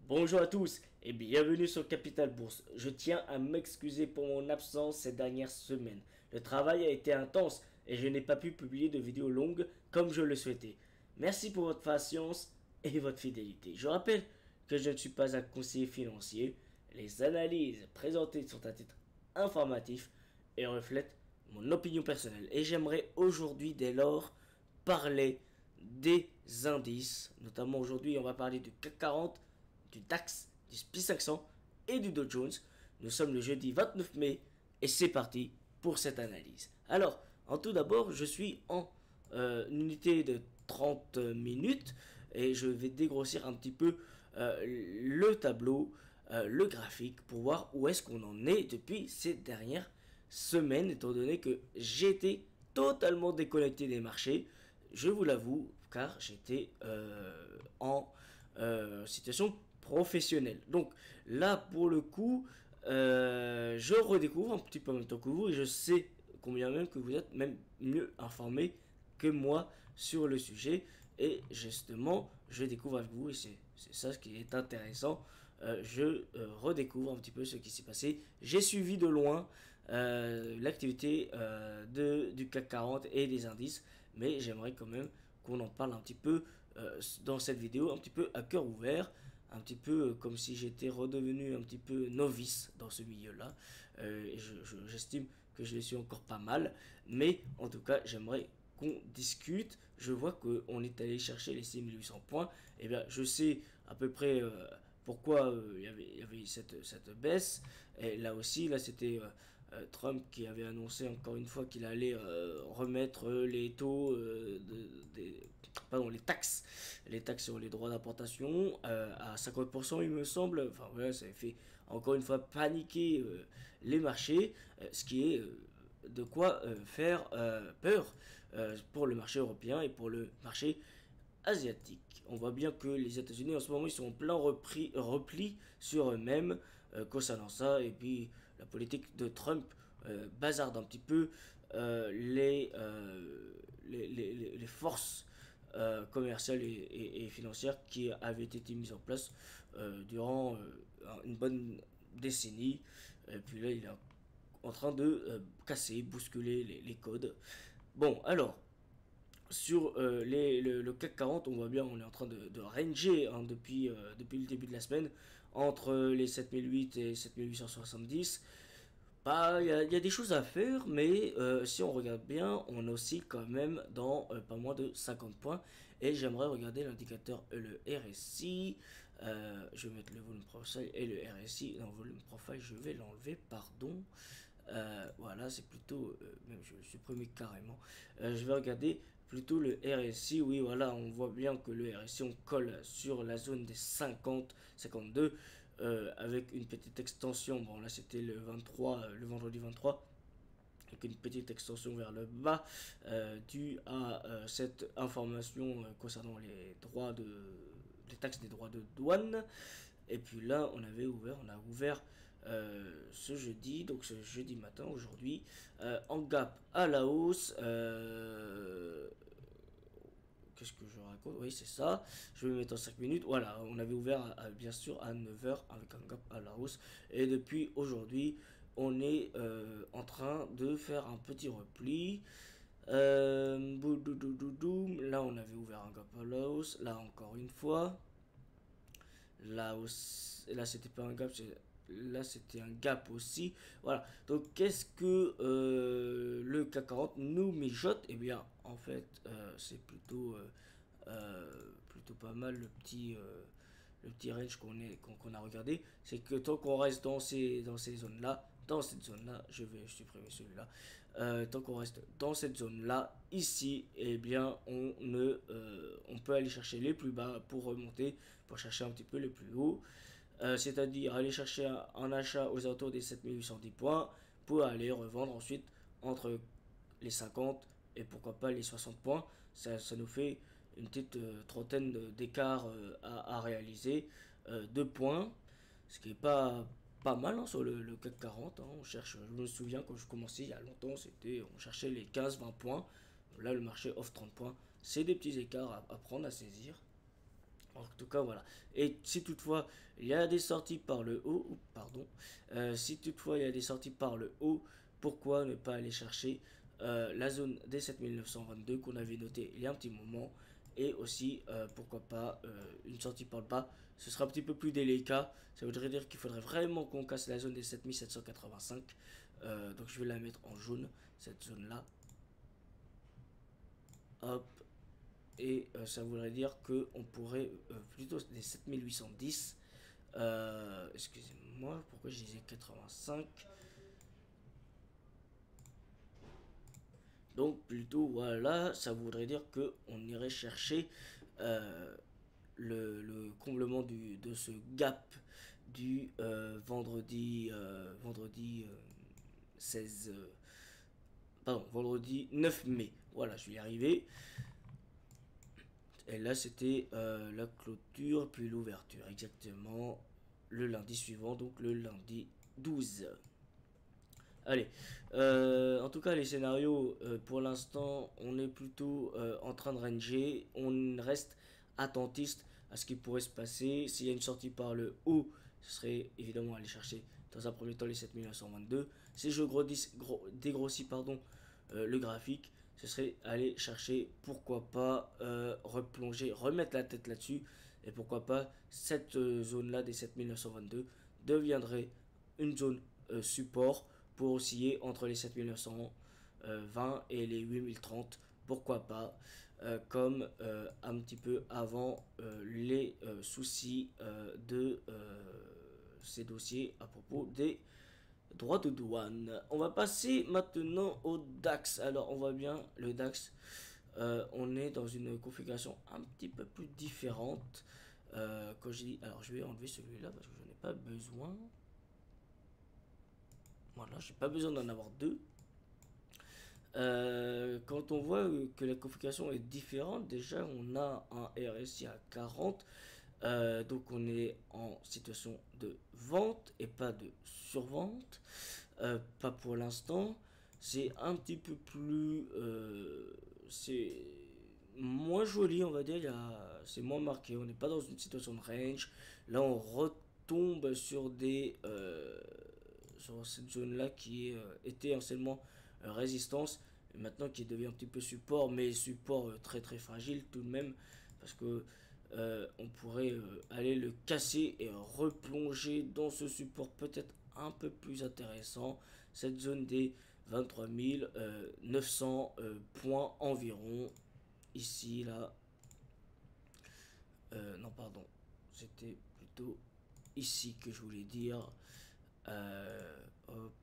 Bonjour à tous et bienvenue sur Capital Bourse. Je tiens à m'excuser pour mon absence ces dernières semaines. Le travail a été intense et je n'ai pas pu publier de vidéos longues comme je le souhaitais. Merci pour votre patience et votre fidélité. Je rappelle que je ne suis pas un conseiller financier. Les analyses présentées sont à titre informatif et reflètent mon opinion personnelle. Et j'aimerais aujourd'hui dès lors parler des indices. Notamment aujourd'hui on va parler du CAC 40, du DAX, du SPI 500 et du Dow Jones. Nous sommes le jeudi 29 mai et c'est parti pour cette analyse. Alors, en tout d'abord, je suis en unité de 30 minutes et je vais dégrossir un petit peu le tableau, le graphique pour voir où est-ce qu'on en est depuis ces dernières semaines, étant donné que j'étais totalement déconnecté des marchés, je vous l'avoue, car j'étais en situation professionnelle. Donc là, pour le coup, je redécouvre un petit peu en même temps que vous et je sais combien même que vous êtes même mieux informé que moi sur le sujet. Et justement, je découvre avec vous et c'est ça ce qui est intéressant. Je redécouvre un petit peu ce qui s'est passé. J'ai suivi de loin l'activité du CAC 40 et des indices, mais j'aimerais quand même qu'on en parle un petit peu dans cette vidéo, un petit peu à cœur ouvert, un petit peu comme si j'étais redevenu un petit peu novice dans ce milieu-là. J'estime que je le suis encore pas mal, mais en tout cas, j'aimerais qu'on discute. Je vois qu'on est allé chercher les 6800 points. Et bien, je sais à peu près pourquoi il y avait cette baisse. Et là aussi, là, c'était Trump qui avait annoncé encore une fois qu'il allait remettre les taux, pardon, les taxes sur les droits d'importation à 50%, il me semble. Enfin, voilà, ça avait fait encore une fois paniquer les marchés, ce qui est de quoi faire peur pour le marché européen et pour le marché asiatique. On voit bien que les États-Unis en ce moment ils sont en plein repli sur eux-mêmes concernant ça, et puis la politique de Trump bazarde un petit peu les forces commerciales et financières qui avaient été mises en place durant une bonne décennie. Et puis là il est en train de casser, bousculer les codes. Bon, alors, sur le CAC 40, on voit bien, on est en train de ranger hein, depuis le début de la semaine, entre les 7008 et 7870. Bah, y a des choses à faire, mais si on regarde bien, on oscille quand même dans pas moins de 50 points. Et j'aimerais regarder l'indicateur, le RSI. Je vais mettre le volume profile et le RSI. Non, volume profile, je vais l'enlever, pardon. Voilà, c'est plutôt, même je vais le supprimer carrément. Je vais regarder plutôt le RSI. Oui, voilà, on voit bien que le RSI, on colle sur la zone des 50, 52, avec une petite extension. Bon, là, c'était le 23, le vendredi 23. Avec une petite extension vers le bas due à cette information concernant les taxes des droits de douane. Et puis là, on a ouvert ce jeudi, donc ce jeudi matin, aujourd'hui, en gap à la hausse. Qu'est-ce que je raconte? Oui, c'est ça. Je vais me mettre en 5 minutes. Voilà, on avait ouvert bien sûr à 9 h avec un gap à la hausse. Et depuis aujourd'hui, on est en train de faire un petit repli. Là, on avait ouvert un gap à la hausse. Là, encore une fois. Là c'était pas un gap, là c'était un gap aussi. Voilà, donc qu'est-ce que le CAC 40 nous mijote? Eh bien en fait c'est plutôt pas mal le petit range qu'on a regardé. C'est que tant qu'on reste dans ces zones là, dans cette zone là, je vais supprimer celui-là, tant qu'on reste dans cette zone là ici, eh bien on peut aller chercher les plus bas pour remonter, pour chercher un petit peu les plus hauts, c'est-à-dire aller chercher un achat aux alentours des 7810 points pour aller revendre ensuite entre les 50 et pourquoi pas les 60 points. Ça nous fait une petite trentaine d'écarts à réaliser, 2 points, ce qui est pas mal hein, sur le CAC 40. Hein. Je me souviens quand je commençais il y a longtemps, on cherchait les 15-20 points. Là, le marché offre 30 points. C'est des petits écarts à prendre, à saisir. En tout cas, voilà. Et si toutefois il y a des sorties par le haut, pardon, si toutefois il y a des sorties par le haut, pourquoi ne pas aller chercher la zone des 7922 qu'on avait noté il y a un petit moment, et aussi pourquoi pas une sortie par le bas. Ce sera un petit peu plus délicat. Ça voudrait dire qu'il faudrait vraiment qu'on casse la zone des 7785. Donc je vais la mettre en jaune, cette zone là. Hop. Et ça voudrait dire que on pourrait plutôt des 7810. Excusez-moi, pourquoi je disais 85? Donc plutôt voilà, ça voudrait dire que on irait chercher euh, le comblement de ce gap du vendredi 16 pardon, vendredi 9 mai. Voilà, je vais y arriver. Et là, c'était la clôture, puis l'ouverture, exactement le lundi suivant, donc le lundi 12. Allez, en tout cas, les scénarios, pour l'instant, on est plutôt en train de ranger. On reste attentiste à ce qui pourrait se passer. S'il y a une sortie par le haut, ce serait évidemment aller chercher dans un premier temps les 7922. Si je dégrossis pardon, le graphique, ce serait aller chercher, pourquoi pas, replonger, remettre la tête là-dessus. Et pourquoi pas, cette zone-là des 7922 deviendrait une zone support pour osciller entre les 7920 et les 8030, pourquoi pas, comme un petit peu avant les soucis de ces dossiers à propos des droits de douane. On va passer maintenant au DAX. Alors on voit bien le DAX, on est dans une configuration un petit peu plus différente. Quand je dis, alors je vais enlever celui-là parce que je n'en ai pas besoin. Voilà, j'ai pas besoin d'en avoir deux. Quand on voit que la configuration est différente, déjà on a un RSI à 40, donc on est en situation de vente et pas de survente, pas pour l'instant. C'est un petit peu plus, c'est moins joli, on va dire. C'est moins marqué. On n'est pas dans une situation de range. Là, on retombe sur sur cette zone là qui était anciennement résistance, et maintenant qui devient un petit peu support, mais support très très fragile tout de même, parce que on pourrait aller le casser et replonger dans ce support peut-être un peu plus intéressant, cette zone des 23 900 points environ, ici là, non pardon, c'était plutôt ici que je voulais dire, hop,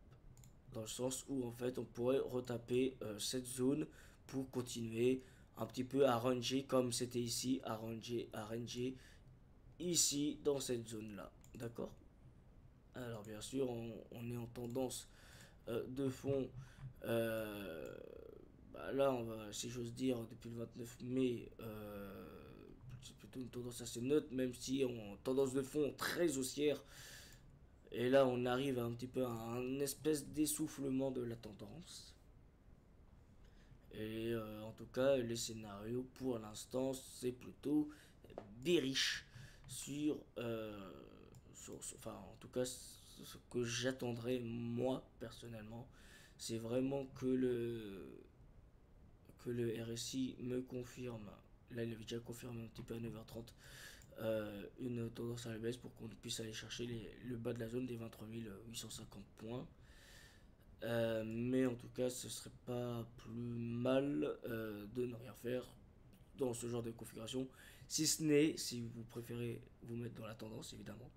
dans le sens où en fait on pourrait retaper cette zone pour continuer un petit peu à ranger comme c'était ici, à ranger ici dans cette zone là, d'accord. Alors bien sûr on est en tendance de fond, bah là on va, si j'ose dire, depuis le 29 mai, c'est plutôt une tendance assez neutre, même si on tendance de fond très haussière. Et là, on arrive un petit peu à un espèce d'essoufflement de la tendance. Et en tout cas, les scénarios pour l'instant, c'est plutôt bearish sur, enfin, en tout cas, ce que j'attendrais moi personnellement, c'est vraiment que le RSI me confirme. Là, il avait déjà confirmé un petit peu à 9h30 une tendance à la baisse pour qu'on puisse aller chercher le bas de la zone des 23 850 points. Mais en tout cas, ce serait pas plus mal de ne rien faire dans ce genre de configuration, si ce n'est, si vous préférez vous mettre dans la tendance évidemment,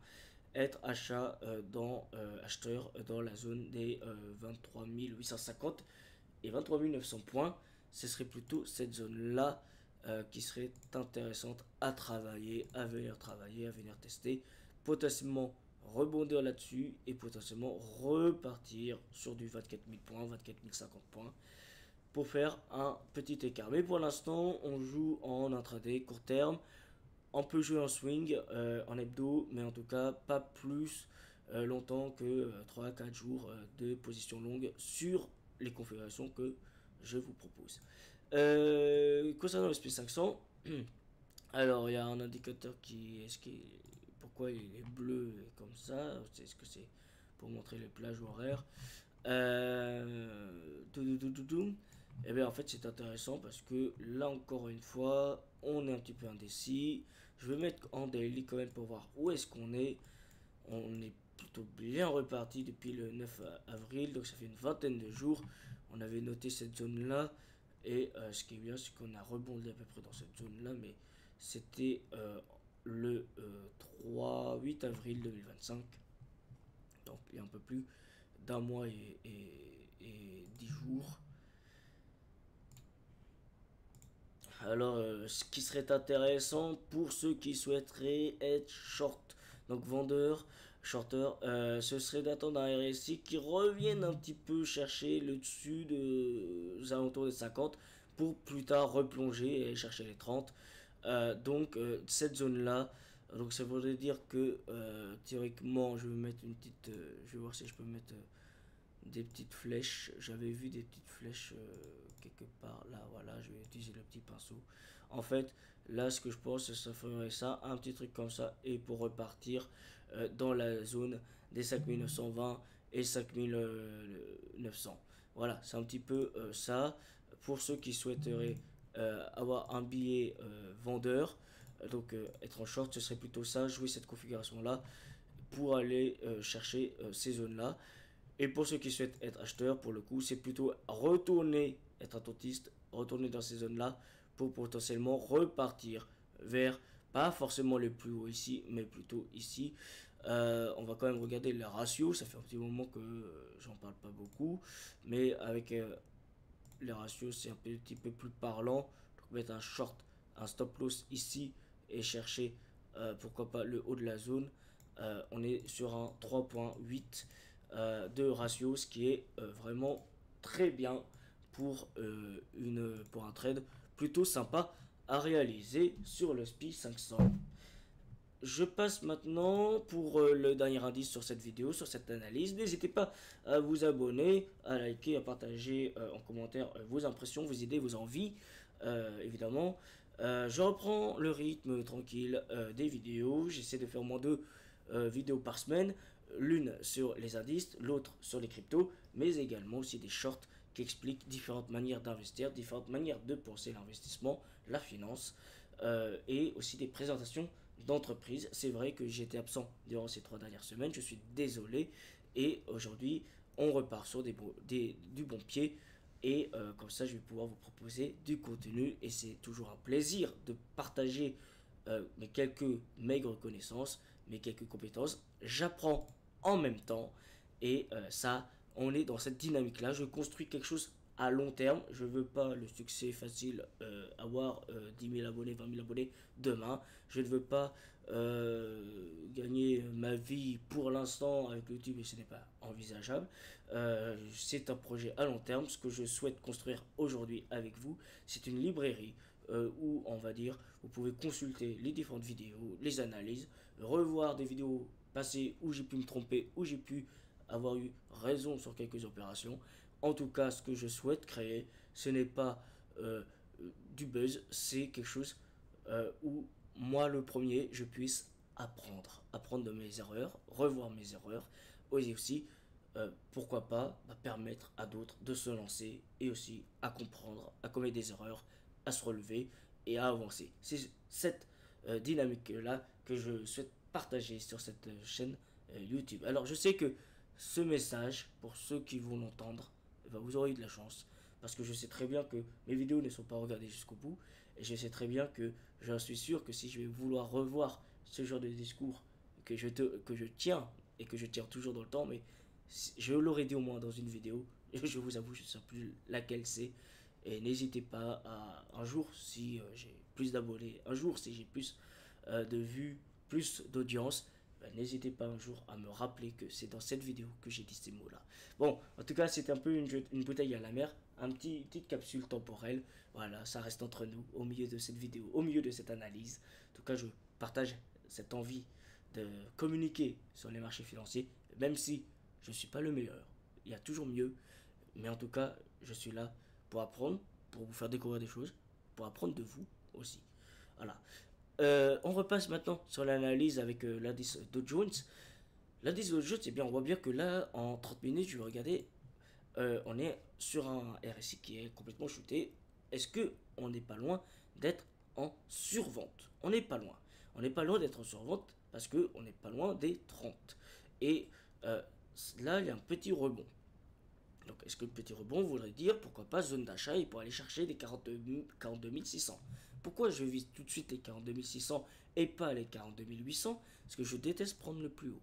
être acheteur dans la zone des 23 850 et 23 900 points. Ce serait plutôt cette zone là qui serait intéressante à travailler, à venir travailler, à venir tester, potentiellement rebondir là-dessus et potentiellement repartir sur du 24 000 points, 24 050 points pour faire un petit écart. Mais pour l'instant, on joue en intraday court terme. On peut jouer en swing, en hebdo, mais en tout cas pas plus longtemps que 3-4 jours de position longue sur les configurations que je vous propose. Concernant le SP500, Alors, il y a un indicateur pourquoi il est bleu et comme ça? Est-ce que c'est pour montrer les plages horaires? Et bien, en fait, c'est intéressant parce que là, encore une fois, on est un petit peu indécis. Je vais mettre en daily quand même pour voir où est-ce qu'on est. On est plutôt bien reparti depuis le 9 avril, donc ça fait une vingtaine de jours. On avait noté cette zone-là. Et ce qui est bien, c'est qu'on a rebondi à peu près dans cette zone-là, mais c'était le 8 avril 2025. Donc il y a un peu plus d'un mois et 10 jours. Alors, ce qui serait intéressant pour ceux qui souhaiteraient être short, donc vendeur, shorter, ce serait d'attendre un RSI qui revienne un petit peu chercher le dessus aux alentours des 50 pour plus tard replonger et chercher les 30. Cette zone-là, donc ça voudrait dire que théoriquement, je vais mettre une petite, je vais voir si je peux mettre des petites flèches. J'avais vu des petites flèches quelque part là. Voilà, je vais utiliser le petit pinceau. En fait, là, ce que je pense, c'est que ça ferait ça, un petit truc comme ça, et pour repartir dans la zone des 5920 et 5900. Voilà, c'est un petit peu ça. Pour ceux qui souhaiteraient avoir un billet vendeur, être en short, ce serait plutôt ça, jouer cette configuration là pour aller chercher ces zones là. Et pour ceux qui souhaitent être acheteurs, pour le coup, c'est plutôt retourner, être attentiste, retourner dans ces zones-là pour potentiellement repartir vers, pas forcément les plus hauts ici, mais plutôt ici. On va quand même regarder les ratios, ça fait un petit moment que j'en parle pas beaucoup, mais avec les ratios, c'est un petit peu plus parlant. Donc mettre un short, un stop loss ici et chercher pourquoi pas le haut de la zone. On est sur un 3.8 de ratio, ce qui est vraiment très bien pour un trade plutôt sympa à réaliser sur le SPI 500. Je passe maintenant pour le dernier indice sur cette vidéo, sur cette analyse. N'hésitez pas à vous abonner, à liker, à partager en commentaire vos impressions, vos idées, vos envies, évidemment. Je reprends le rythme tranquille des vidéos. J'essaie de faire au moins 2 vidéos par semaine. L'une sur les indices, l'autre sur les cryptos, mais également aussi des shorts qui expliquent différentes manières d'investir, différentes manières de penser l'investissement, la finance, et aussi des présentations d'entreprise. C'est vrai que j'étais absent durant ces 3 dernières semaines, je suis désolé. Et aujourd'hui, on repart sur du bon pied. Et comme ça, je vais pouvoir vous proposer du contenu. Et c'est toujours un plaisir de partager mes quelques maigres connaissances, mes quelques compétences. J'apprends en même temps. Et ça, on est dans cette dynamique-là. Je construis quelque chose à long terme. Je veux pas le succès facile, avoir 10 000 abonnés, 20 000 abonnés demain. Je ne veux pas gagner ma vie pour l'instant avec YouTube et ce n'est pas envisageable. C'est un projet à long terme. Ce que je souhaite construire aujourd'hui avec vous, c'est une librairie où on va dire vous pouvez consulter les différentes vidéos, les analyses, revoir des vidéos passées où j'ai pu me tromper, où j'ai pu avoir eu raison sur quelques opérations. En tout cas, ce que je souhaite créer, ce n'est pas du buzz, c'est quelque chose où moi, le premier, je puisse apprendre de mes erreurs, revoir mes erreurs, et aussi, pourquoi pas, permettre à d'autres de se lancer et aussi à comprendre, à commettre des erreurs, à se relever et à avancer. C'est cette dynamique-là que je souhaite partager sur cette chaîne YouTube. Alors, je sais que ce message, pour ceux qui vont l'entendre, vous aurez eu de la chance. Parce que je sais très bien que mes vidéos ne sont pas regardées jusqu'au bout. Et je sais très bien que je suis sûr que si je vais vouloir revoir ce genre de discours que je tiens, et que je tiens toujours dans le temps, mais je l'aurais dit au moins dans une vidéo. Et je vous avoue, je ne sais plus laquelle c'est. Et n'hésitez pas à un jour, si j'ai plus d'abonnés, un jour, si j'ai plus de vues, plus d'audience, n'hésitez pas un jour à me rappeler que c'est dans cette vidéo que j'ai dit ces mots-là. Bon, en tout cas, c'est un peu une bouteille à la mer, petite capsule temporelle. Voilà, ça reste entre nous au milieu de cette vidéo, au milieu de cette analyse. En tout cas, je partage cette envie de communiquer sur les marchés financiers, même si je ne suis pas le meilleur. Il y a toujours mieux, mais en tout cas, je suis là pour apprendre, pour vous faire découvrir des choses, pour apprendre de vous aussi. Voilà. On repasse maintenant sur l'analyse avec l'indice Dow Jones. L'indice Dow Jones, eh bien, on voit bien que là, en 30 minutes, je vais regarder, on est sur un RSI qui est complètement chuté. Est-ce que on n'est pas loin d'être en survente? On n'est pas loin. On n'est pas loin d'être en survente parce que on n'est pas loin des 30. Et là, il y a un petit rebond. Donc, est-ce que le petit rebond voudrait dire, pourquoi pas, zone d'achat et pour aller chercher les 42 600? Pourquoi je vise tout de suite les 42 600 et pas les 42 800? Parce que je déteste prendre le plus haut.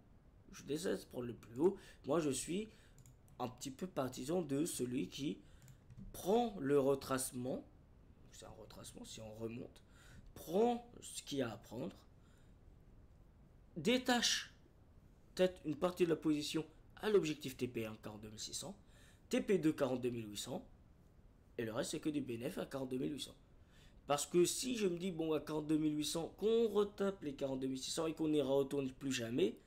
Je déteste prendre le plus haut. Moi, je suis un petit peu partisan de celui qui prend le retracement. C'est un retracement si on remonte. Prend ce qu'il y a à prendre. Détache peut-être une partie de la position à l'objectif TP1 42 600. TP2 42 800. Et le reste, c'est que du bénéfice à 42 800. Parce que si je me dis, bon, à 42 800, qu'on retape les 42 600 et qu'on n'y retourne plus jamais,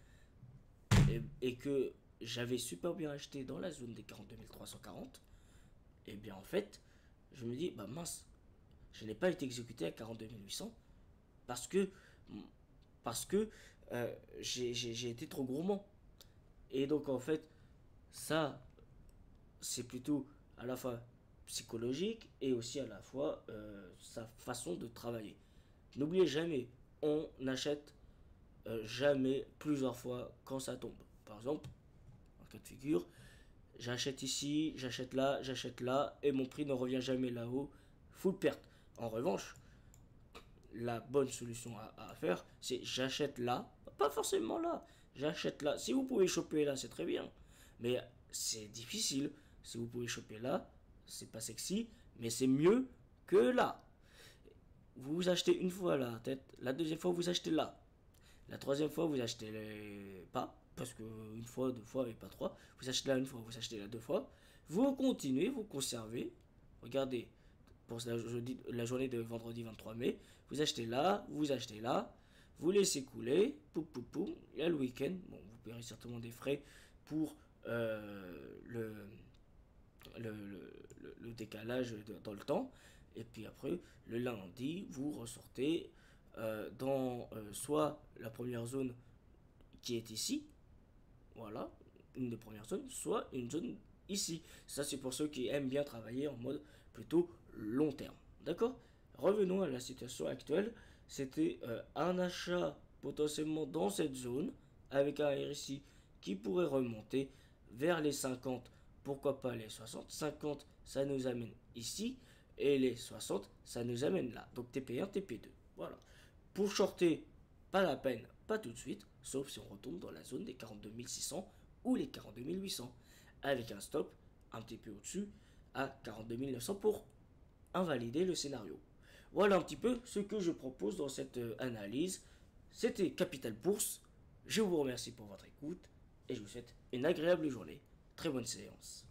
et que j'avais super bien acheté dans la zone des 42 340, et bien en fait, je me dis, bah mince, je n'ai pas été exécuté à 42 800 parce que, j'ai été trop gourmand. Et donc en fait, ça, c'est plutôt à la fois psychologique et aussi à la fois sa façon de travailler. N'oubliez jamais, on n'achète jamais plusieurs fois quand ça tombe. Par exemple, en cas de figure, j'achète ici, j'achète là, et mon prix ne revient jamais là-haut, full perte. En revanche, la bonne solution à faire, c'est j'achète là, pas forcément là, j'achète là. Si vous pouvez choper là, c'est très bien, mais c'est difficile. Si vous pouvez choper là, c'est pas sexy, mais c'est mieux que là. Vous achetez une fois la tête, la deuxième fois vous achetez là, la troisième fois vous achetez pas, parce que une fois, deux fois et pas trois. Vous achetez là une fois, vous achetez là deux fois. Vous continuez, vous conservez. Regardez, pour la journée de vendredi 23 mai, vous achetez là, vous laissez couler, poum poum poum, il y a le week-end. Bon, vous paierez certainement des frais pour le décalage dans le temps. Et puis après, le lundi, vous ressortez dans soit la première zone qui est ici, voilà, une des premières zones, soit une zone ici. Ça, c'est pour ceux qui aiment bien travailler en mode plutôt long terme. D'accord? Revenons à la situation actuelle. C'était un achat potentiellement dans cette zone avec un RSI qui pourrait remonter vers les 50, pourquoi pas les 60. 50, ça nous amène ici, et les 60, ça nous amène là. Donc TP1, TP2. Voilà. Pour shorter, pas la peine, pas tout de suite, sauf si on retombe dans la zone des 42 600 ou les 42 800, avec un stop un petit peu au-dessus à 42 900 pour invalider le scénario. Voilà un petit peu ce que je propose dans cette analyse. C'était Capital Bourse. Je vous remercie pour votre écoute et je vous souhaite une agréable journée. Très bonne séance.